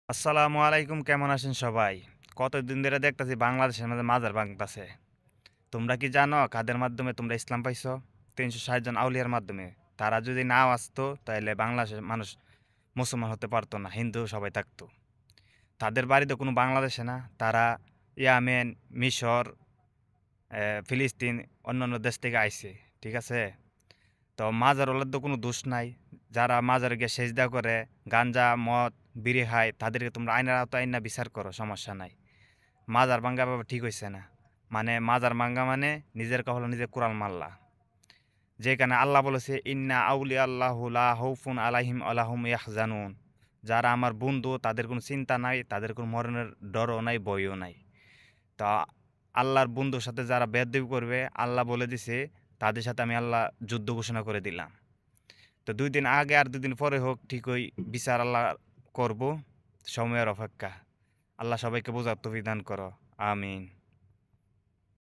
আসসালামু আলাইকুম, কেমন আছেন সবাই? কতদিন ধরে দেখতাছি বাংলাদেশের মাঝে মাজার ভাঙতাছে। তোমরা কি জানো কাদের মাধ্যমে তোমরা ইসলাম পাইছো? ৩৬০ জন আউলিয়ার মাধ্যমে। তারা যদি নাও আসতো তাহলে বাংলাদেশের মানুষ মুসলমান হতে পারতো না, হিন্দু সবাই থাকতো। তাদের বাড়ি তো কোনো বাংলাদেশে না, তারা ইয়ামেন, মিশর, ফিলিস্তিন অন্যান্য দেশ থেকে আইছে। ঠিক আছে? তো মাজারওয়ালার তো কোনো দোষ নাই। যারা মাজারে গিয়ে সেজদা করে, গাঞ্জা, মদ, বিড়ি খায়, তাদেরকে তোমরা আইনের আওতায় আইনা বিচার করো, সমস্যা নাই। মাজার ভাঙ্গা ব্যাপার ঠিক হইছে না। মানে মাজার ভাঙ্গা মানে নিজের কপালে নিজে কুড়াল মারলা। যেখানে আল্লাহ বলেছে, ইন্না আউলিয়া আল্লাহু লা খাউফুন আলাইহিম ওয়া হুম ইয়াহজানুন। যারা আমার বন্ধু তাদের কোনো চিন্তা নাই, তাদের কোনো মরণের ডরও নাই, ভয়ও নাই। তা আল্লাহর বন্ধুর সাথে যারা বেয়াদবি করবে, আল্লাহ বলে দিছে তাদের সাথে আমি আল্লাহ যুদ্ধ ঘোষণা করে দিলাম। তো ২ দিন আগে আর ২ দিন পরে হোক, ঠিকই বিচার আল্লাহ করব। সময়ের অপেক্ষা। আল্লাহ সবাইকে বোঝার তৌফিক দান করো। আমিন।